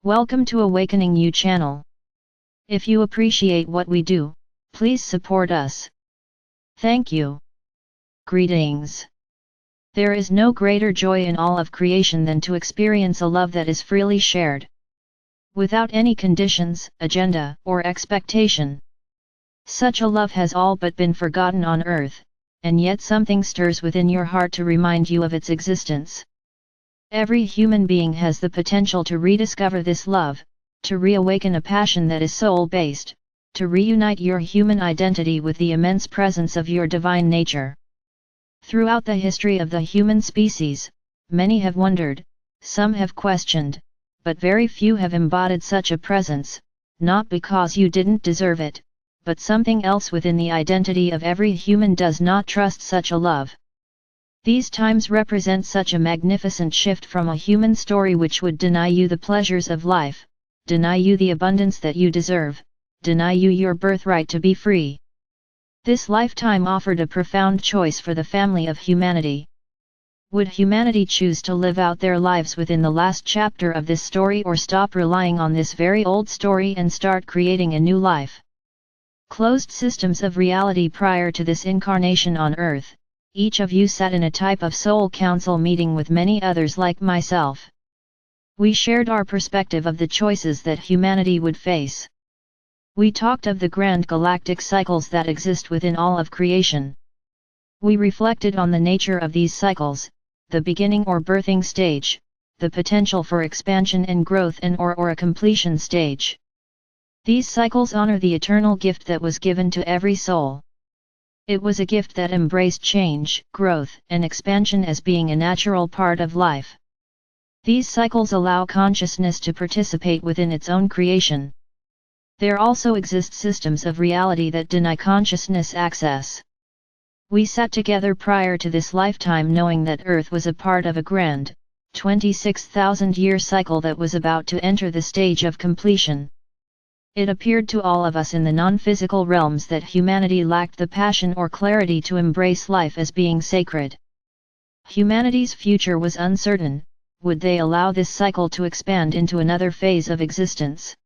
Welcome to Awakening You channel. If you appreciate what we do, please support us. Thank you. Greetings. There is no greater joy in all of creation than to experience a love that is freely shared, without any conditions, agenda, or expectation. Such a love has all but been forgotten on earth, and yet something stirs within your heart to remind you of its existence. Every human being has the potential to rediscover this love, to reawaken a passion that is soul-based, to reunite your human identity with the immense presence of your divine nature. Throughout the history of the human species, many have wondered, some have questioned, but very few have embodied such a presence, not because you didn't deserve it, but something else within the identity of every human does not trust such a love. These times represent such a magnificent shift from a human story which would deny you the pleasures of life, deny you the abundance that you deserve, deny you your birthright to be free. This lifetime offered a profound choice for the family of humanity. Would humanity choose to live out their lives within the last chapter of this story, or stop relying on this very old story and start creating a new life? Closed systems of reality. Prior to this incarnation on earth, each of you sat in a type of soul council meeting with many others like myself. We shared our perspective of the choices that humanity would face. We talked of the grand galactic cycles that exist within all of creation. We reflected on the nature of these cycles, the beginning or birthing stage, the potential for expansion and growth, and or a completion stage. These cycles honor the eternal gift that was given to every soul. It was a gift that embraced change, growth, and expansion as being a natural part of life. These cycles allow consciousness to participate within its own creation. There also exist systems of reality that deny consciousness access. We sat together prior to this lifetime knowing that Earth was a part of a grand, 26,000-year cycle that was about to enter the stage of completion. It appeared to all of us in the non-physical realms that humanity lacked the passion or clarity to embrace life as being sacred. Humanity's future was uncertain. Would they allow this cycle to expand into another phase of existence?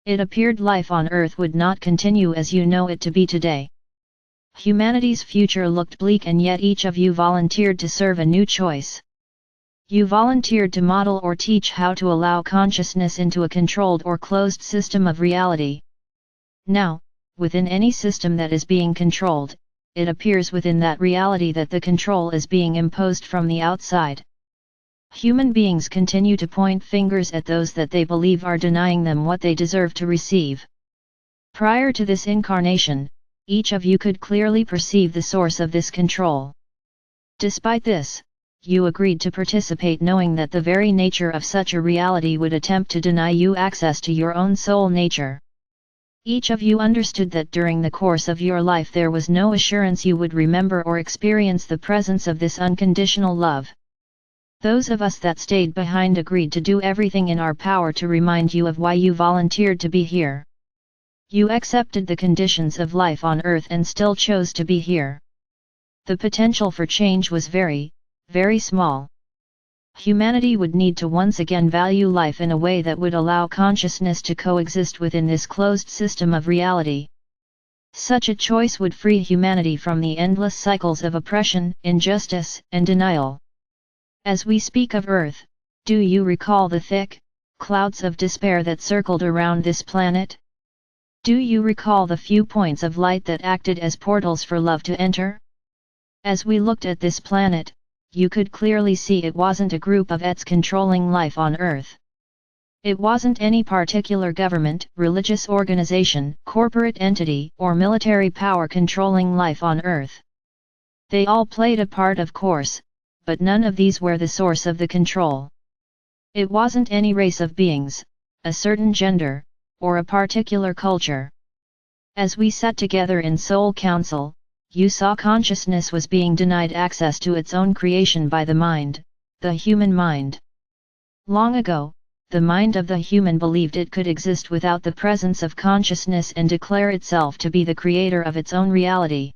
It appeared life on Earth would not continue as you know it to be today. Humanity's future looked bleak, and yet each of you volunteered to serve a new choice. You volunteered to model or teach how to allow consciousness into a controlled or closed system of reality. Now, within any system that is being controlled, it appears within that reality that the control is being imposed from the outside. Human beings continue to point fingers at those that they believe are denying them what they deserve to receive. Prior to this incarnation, each of you could clearly perceive the source of this control. Despite this, you agreed to participate knowing that the very nature of such a reality would attempt to deny you access to your own soul nature. Each of you understood that during the course of your life there was no assurance you would remember or experience the presence of this unconditional love. Those of us that stayed behind agreed to do everything in our power to remind you of why you volunteered to be here. You accepted the conditions of life on Earth and still chose to be here. The potential for change was very small. Humanity would need to once again value life in a way that would allow consciousness to coexist within this closed system of reality. Such a choice would free humanity from the endless cycles of oppression, injustice, and denial. As we speak of Earth, do you recall the thick clouds of despair that circled around this planet? Do you recall the few points of light that acted as portals for love to enter? As we looked at this planet, you could clearly see it wasn't a group of ets controlling life on Earth. It wasn't any particular government, religious organization, corporate entity, or military power controlling life on Earth. They all played a part, of course, but none of these were the source of the control. It wasn't any race of beings, a certain gender, or a particular culture. As we sat together in Soul Council, you saw consciousness was being denied access to its own creation by the mind, the human mind. Long ago, the mind of the human believed it could exist without the presence of consciousness and declare itself to be the creator of its own reality.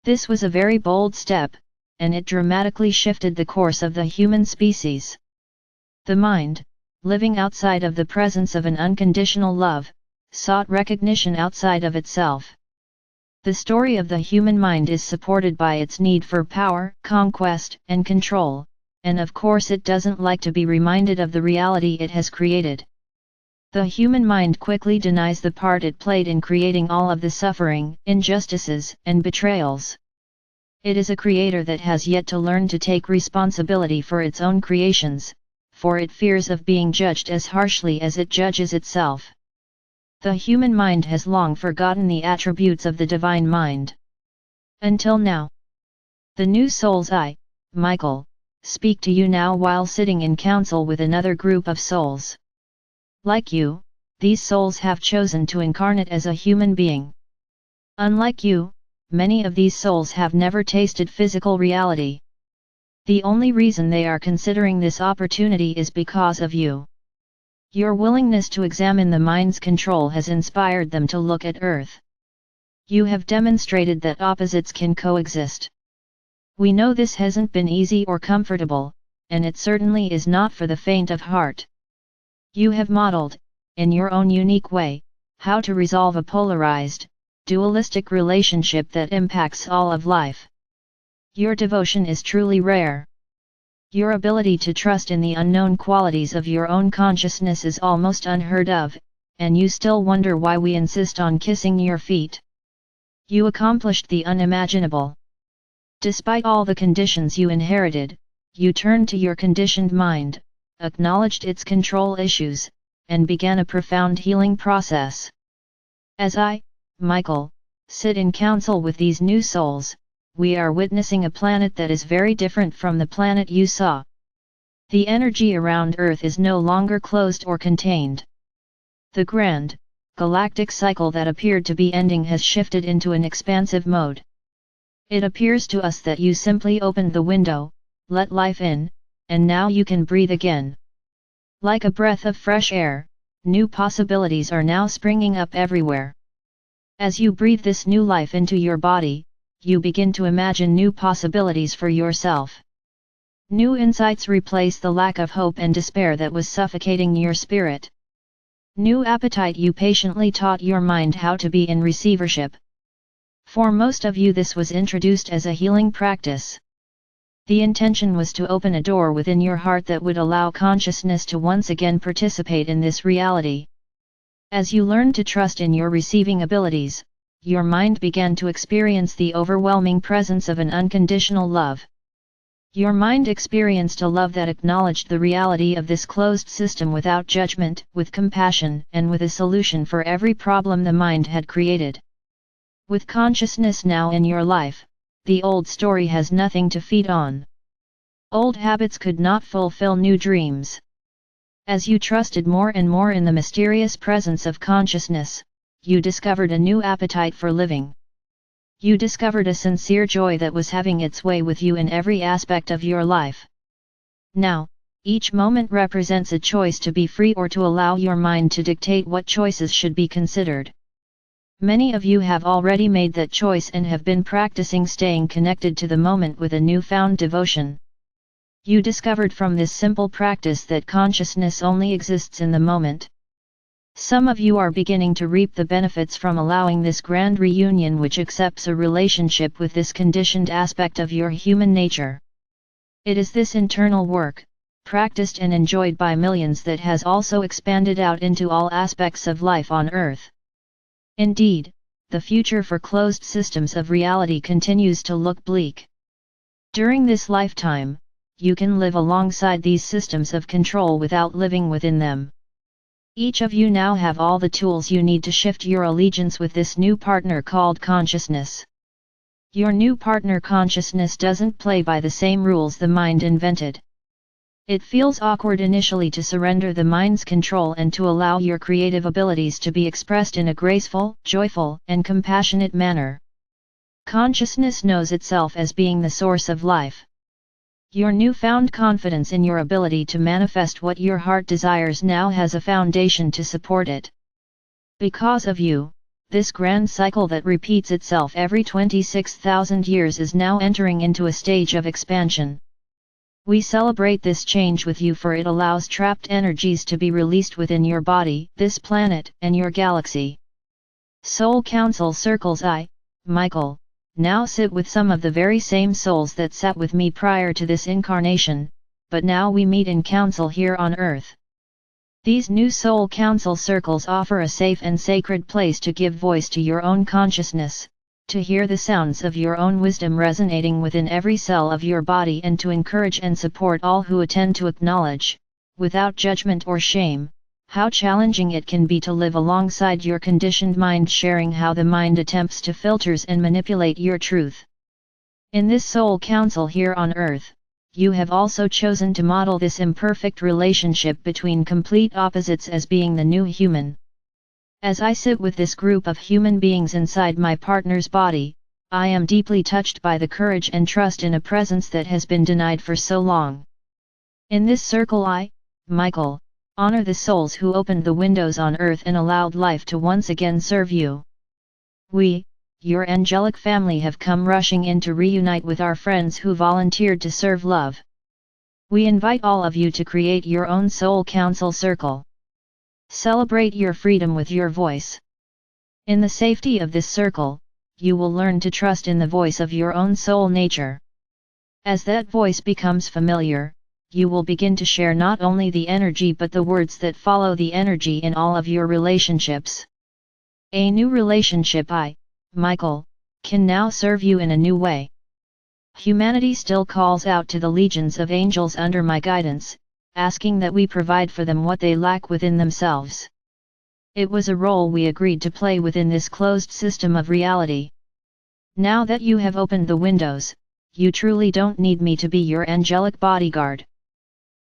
This was a very bold step, and it dramatically shifted the course of the human species. The mind, living outside of the presence of an unconditional love, sought recognition outside of itself. The story of the human mind is supported by its need for power, conquest, and control, and of course it doesn't like to be reminded of the reality it has created. The human mind quickly denies the part it played in creating all of the suffering, injustices, and betrayals. It is a creator that has yet to learn to take responsibility for its own creations, for it fears of being judged as harshly as it judges itself. The human mind has long forgotten the attributes of the divine mind. Until now. The new souls I, Michael, speak to you now while sitting in council with another group of souls. Like you, these souls have chosen to incarnate as a human being. Unlike you, many of these souls have never tasted physical reality. The only reason they are considering this opportunity is because of you. Your willingness to examine the mind's control has inspired them to look at Earth. You have demonstrated that opposites can coexist. We know this hasn't been easy or comfortable, and it certainly is not for the faint of heart. You have modeled, in your own unique way, how to resolve a polarized, dualistic relationship that impacts all of life. Your devotion is truly rare. Your ability to trust in the unknown qualities of your own consciousness is almost unheard of, and you still wonder why we insist on kissing your feet. You accomplished the unimaginable. Despite all the conditions you inherited, you turned to your conditioned mind, acknowledged its control issues, and began a profound healing process. As I, Michael, sit in council with these new souls, we are witnessing a planet that is very different from the planet you saw. The energy around Earth is no longer closed or contained. The grand, galactic cycle that appeared to be ending has shifted into an expansive mode. It appears to us that you simply opened the window, let life in, and now you can breathe again. Like a breath of fresh air, new possibilities are now springing up everywhere. As you breathe this new life into your body, you begin to imagine new possibilities for yourself. New insights replace the lack of hope and despair that was suffocating your spirit. New appetite. You patiently taught your mind how to be in receivership. For most of you, this was introduced as a healing practice. The intention was to open a door within your heart that would allow consciousness to once again participate in this reality. As you learned to trust in your receiving abilities, your mind began to experience the overwhelming presence of an unconditional love. Your mind experienced a love that acknowledged the reality of this closed system without judgment, with compassion, and with a solution for every problem the mind had created. With consciousness now in your life, the old story has nothing to feed on. Old habits could not fulfill new dreams. As you trusted more and more in the mysterious presence of consciousness, you discovered a new appetite for living. You discovered a sincere joy that was having its way with you in every aspect of your life. Now, each moment represents a choice to be free or to allow your mind to dictate what choices should be considered. Many of you have already made that choice and have been practicing staying connected to the moment with a newfound devotion. You discovered from this simple practice that consciousness only exists in the moment. Some of you are beginning to reap the benefits from allowing this grand reunion, which accepts a relationship with this conditioned aspect of your human nature. It is this internal work, practiced and enjoyed by millions, that has also expanded out into all aspects of life on Earth. Indeed, the future for closed systems of reality continues to look bleak. During this lifetime, you can live alongside these systems of control without living within them. Each of you now have all the tools you need to shift your allegiance with this new partner called consciousness. Your new partner consciousness doesn't play by the same rules the mind invented. It feels awkward initially to surrender the mind's control and to allow your creative abilities to be expressed in a graceful, joyful, and compassionate manner. Consciousness knows itself as being the source of life. Your newfound confidence in your ability to manifest what your heart desires now has a foundation to support it. Because of you, this grand cycle that repeats itself every 26,000 years is now entering into a stage of expansion. We celebrate this change with you, for it allows trapped energies to be released within your body, this planet, and your galaxy. Soul Council Circles. I, Michael, now sit with some of the very same souls that sat with me prior to this incarnation, but now we meet in council here on Earth. These new Soul Council Circles offer a safe and sacred place to give voice to your own consciousness, to hear the sounds of your own wisdom resonating within every cell of your body, and to encourage and support all who attend to acknowledge, without judgment or shame, how challenging it can be to live alongside your conditioned mind, sharing how the mind attempts to filters and manipulate your truth. In this Soul Council here on Earth, you have also chosen to model this imperfect relationship between complete opposites as being the new human. As I sit with this group of human beings inside my partner's body, I am deeply touched by the courage and trust in a presence that has been denied for so long. In this circle I, Michael, honor the souls who opened the windows on Earth and allowed life to once again serve you. We, your angelic family, have come rushing in to reunite with our friends who volunteered to serve love. We invite all of you to create your own Soul Council Circle. Celebrate your freedom with your voice. In the safety of this circle, you will learn to trust in the voice of your own soul nature. As that voice becomes familiar, you will begin to share not only the energy but the words that follow the energy in all of your relationships. A new relationship, I, Michael, can now serve you in a new way. Humanity still calls out to the legions of angels under my guidance, asking that we provide for them what they lack within themselves. It was a role we agreed to play within this closed system of reality. Now that you have opened the windows, you truly don't need me to be your angelic bodyguard.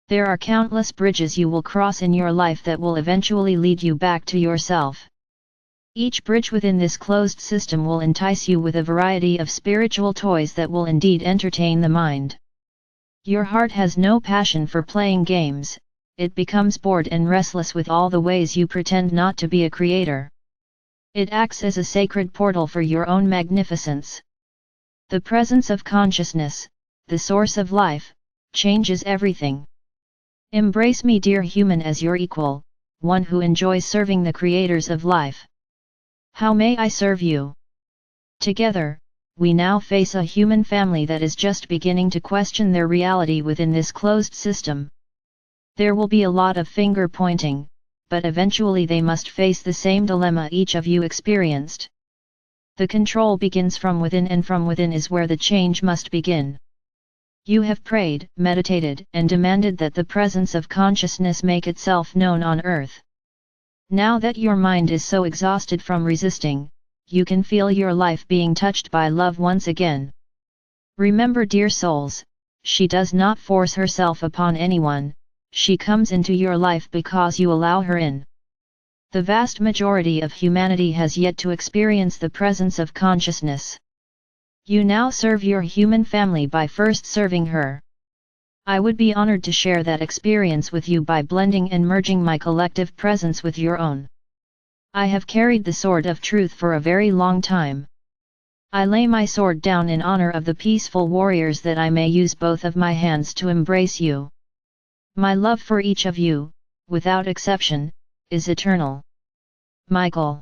There are countless bridges you will cross in your life that will eventually lead you back to yourself. Each bridge within this closed system will entice you with a variety of spiritual toys that will indeed entertain the mind. Your heart has no passion for playing games, it becomes bored and restless with all the ways you pretend not to be a creator. It acts as a sacred portal for your own magnificence. The presence of consciousness, the source of life, changes everything. Embrace me, dear human, as your equal, one who enjoys serving the creators of life. How may I serve you? Together, we now face a human family that is just beginning to question their reality within this closed system. There will be a lot of finger pointing, but eventually they must face the same dilemma each of you experienced. The control begins from within, and from within is where the change must begin. You have prayed, meditated, and demanded that the presence of consciousness make itself known on Earth. Now that your mind is so exhausted from resisting, you can feel your life being touched by love once again. Remember, dear souls, she does not force herself upon anyone, she comes into your life because you allow her in. The vast majority of humanity has yet to experience the presence of consciousness. You now serve your human family by first serving her. I would be honored to share that experience with you by blending and merging my collective presence with your own. I have carried the sword of truth for a very long time. I lay my sword down in honor of the peaceful warriors that I may use both of my hands to embrace you. My love for each of you, without exception, is eternal. Michael.